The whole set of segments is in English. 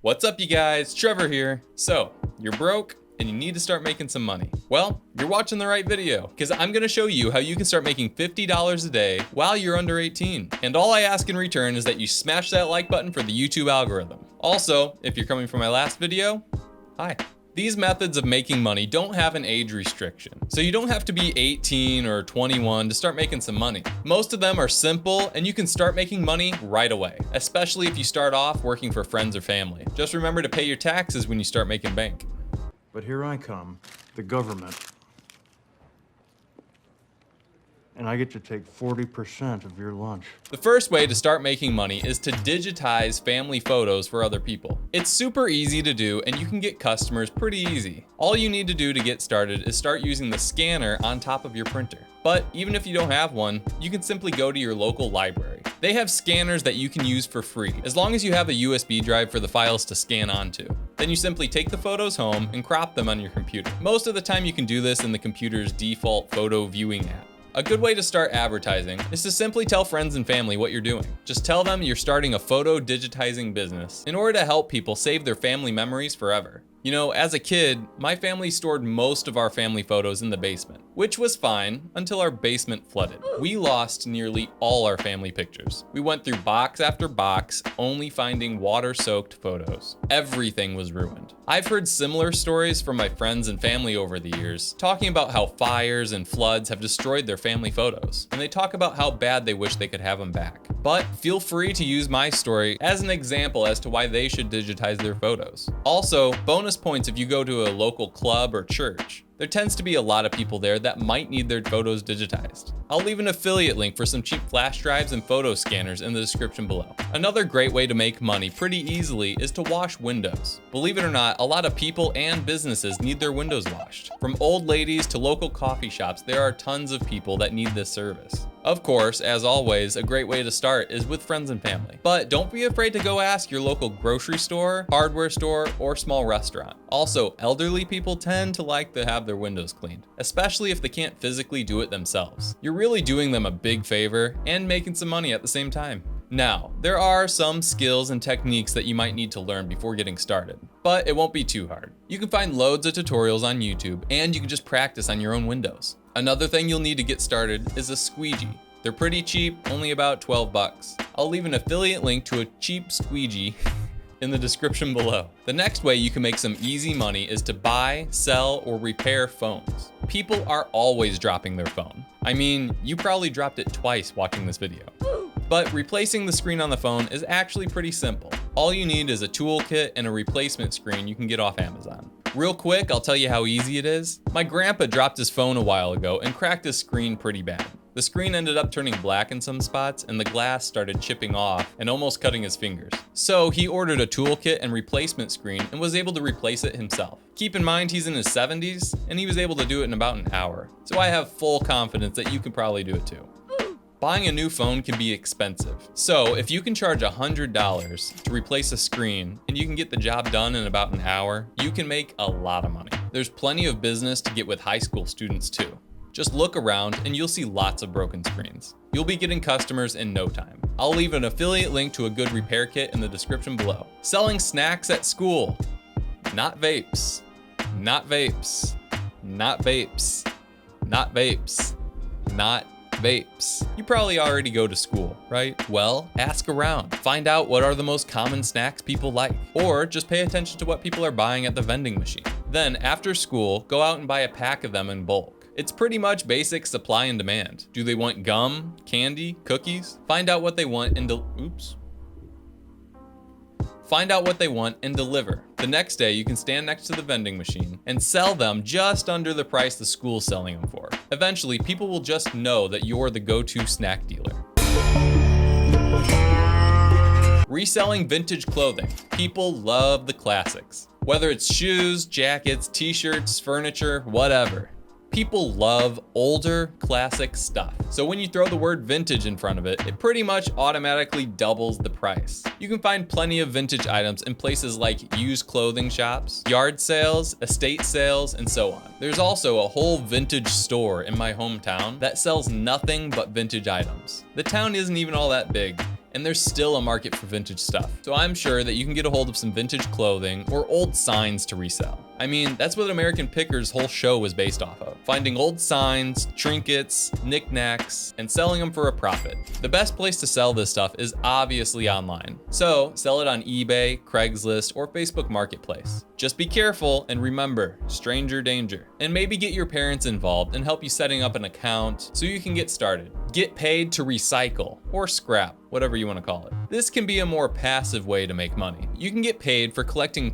What's up, you guys? Trevor here. So, you're broke and you need to start making some money. Well, you're watching the right video, because I'm gonna show you how you can start making $50 a day while you're under 18. And all I ask in return is that you smash that like button for the YouTube algorithm. Also, if you're coming from my last video, hi. These methods of making money don't have an age restriction, so you don't have to be 18 or 21 to start making some money. Most of them are simple and you can start making money right away, especially if you start off working for friends or family. Just remember to pay your taxes when you start making bank. But here I come, the government, and I get to take 40% of your lunch. The first way to start making money is to digitize family photos for other people. It's super easy to do and you can get customers pretty easy. All you need to do to get started is start using the scanner on top of your printer. But even if you don't have one, you can simply go to your local library. They have scanners that you can use for free, as long as you have a USB drive for the files to scan onto. Then you simply take the photos home and crop them on your computer. Most of the time you can do this in the computer's default photo viewing app. A good way to start advertising is to simply tell friends and family what you're doing. Just tell them you're starting a photo digitizing business in order to help people save their family memories forever. You know, as a kid, my family stored most of our family photos in the basement, which was fine until our basement flooded. We lost nearly all our family pictures. We went through box after box, only finding water-soaked photos. Everything was ruined. I've heard similar stories from my friends and family over the years, talking about how fires and floods have destroyed their family photos, and they talk about how bad they wish they could have them back. But feel free to use my story as an example as to why they should digitize their photos. Also, bonus points if you go to a local club or church. There tends to be a lot of people there that might need their photos digitized. I'll leave an affiliate link for some cheap flash drives and photo scanners in the description below. Another great way to make money pretty easily is to wash windows. Believe it or not, a lot of people and businesses need their windows washed. From old ladies to local coffee shops, there are tons of people that need this service. Of course, as always, a great way to start is with friends and family. But don't be afraid to go ask your local grocery store, hardware store, or small restaurant. Also, elderly people tend to like to have their windows cleaned, especially if they can't physically do it themselves. You're really doing them a big favor and making some money at the same time. Now, there are some skills and techniques that you might need to learn before getting started, but it won't be too hard. You can find loads of tutorials on YouTube, and you can just practice on your own windows. Another thing you'll need to get started is a squeegee. They're pretty cheap, only about 12 bucks. I'll leave an affiliate link to a cheap squeegee in the description below. The next way you can make some easy money is to buy, sell, or repair phones. People are always dropping their phone. I mean, you probably dropped it twice watching this video. But replacing the screen on the phone is actually pretty simple. All you need is a toolkit and a replacement screen you can get off Amazon. Real quick, I'll tell you how easy it is. My grandpa dropped his phone a while ago and cracked his screen pretty bad. The screen ended up turning black in some spots and the glass started chipping off and almost cutting his fingers. So he ordered a toolkit and replacement screen and was able to replace it himself. Keep in mind he's in his 70s and he was able to do it in about an hour. So I have full confidence that you can probably do it too. Buying a new phone can be expensive. So if you can charge $100 to replace a screen and you can get the job done in about an hour, you can make a lot of money. There's plenty of business to get with high school students too. Just look around and you'll see lots of broken screens. You'll be getting customers in no time. I'll leave an affiliate link to a good repair kit in the description below. Selling snacks at school. Not vapes. Not vapes. Not vapes. Not vapes. Not vapes. You probably already go to school, right? Well, ask around. Find out what are the most common snacks people like, or just pay attention to what people are buying at the vending machine. Then after school, go out and buy a pack of them in bulk. It's pretty much basic supply and demand. Do they want gum, candy, cookies? Find out what they want and Find out what they want and deliver. The next day, you can stand next to the vending machine and sell them just under the price the school's selling them for. Eventually, people will just know that you're the go-to snack dealer. Reselling vintage clothing. People love the classics. Whether it's shoes, jackets, t-shirts, furniture, whatever. People love older, classic stuff. So when you throw the word vintage in front of it, it pretty much automatically doubles the price. You can find plenty of vintage items in places like used clothing shops, yard sales, estate sales, and so on. There's also a whole vintage store in my hometown that sells nothing but vintage items. The town isn't even all that big, and there's still a market for vintage stuff. So I'm sure that you can get a hold of some vintage clothing or old signs to resell. I mean, that's what American Picker's whole show was based off of. Finding old signs, trinkets, knickknacks, and selling them for a profit. The best place to sell this stuff is obviously online. So sell it on eBay, Craigslist, or Facebook Marketplace. Just be careful and remember, stranger danger. And maybe get your parents involved and help you setting up an account so you can get started. Get paid to recycle or scrap, whatever you want to call it. This can be a more passive way to make money. You can get paid for collecting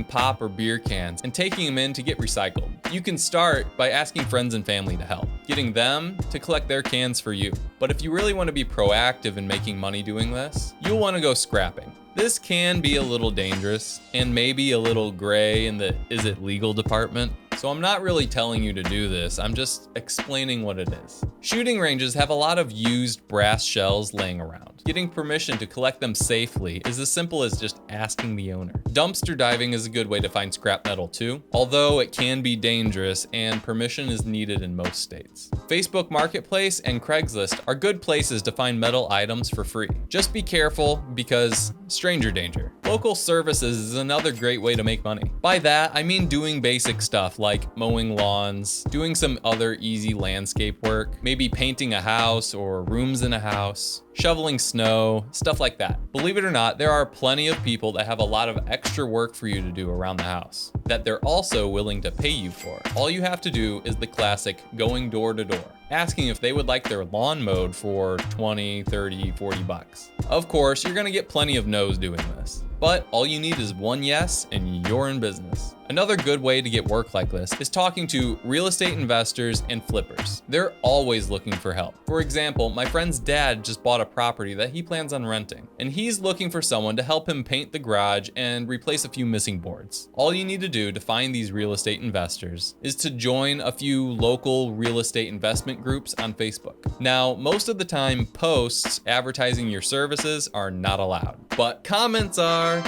pop or beer cans and taking them in to get recycled. You can start by asking friends and family to help, getting them to collect their cans for you. But if you really want to be proactive in making money doing this, you'll want to go scrapping. This can be a little dangerous and maybe a little gray in the is it legal department. So I'm not really telling you to do this, I'm just explaining what it is. Shooting ranges have a lot of used brass shells laying around. Getting permission to collect them safely is as simple as just asking the owner. Dumpster diving is a good way to find scrap metal too, although it can be dangerous and permission is needed in most states. Facebook Marketplace and Craigslist are good places to find metal items for free. Just be careful because stranger danger. Local services is another great way to make money. By that, I mean doing basic stuff like mowing lawns, doing some other easy landscape work, maybe painting a house or rooms in a house, shoveling snow, stuff like that. Believe it or not, there are plenty of people that have a lot of extra work for you to do around the house that they're also willing to pay you for. All you have to do is the classic going door to door, asking if they would like their lawn mowed for 20, 30, 40 bucks. Of course, you're gonna get plenty of no's doing this, but all you need is one yes and you're in business. Another good way to get work like this is talking to real estate investors and flippers. They're always looking for help. For example, my friend's dad just bought a property that he plans on renting, and he's looking for someone to help him paint the garage and replace a few missing boards. All you need to do to find these real estate investors is to join a few local real estate investment groups on Facebook. Now, most of the time, posts advertising your services are not allowed, but comments are.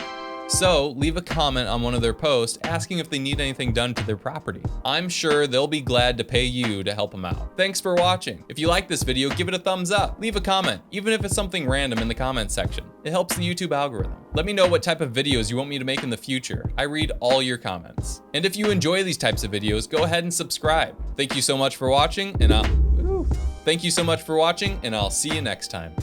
So leave a comment on one of their posts asking if they need anything done to their property. I'm sure they'll be glad to pay you to help them out. Thanks for watching. If you like this video, give it a thumbs up. Leave a comment, even if it's something random in the comments section. It helps the YouTube algorithm. Let me know what type of videos you want me to make in the future. I read all your comments. And if you enjoy these types of videos, go ahead and subscribe. Thank you so much for watching, and I'll see you next time.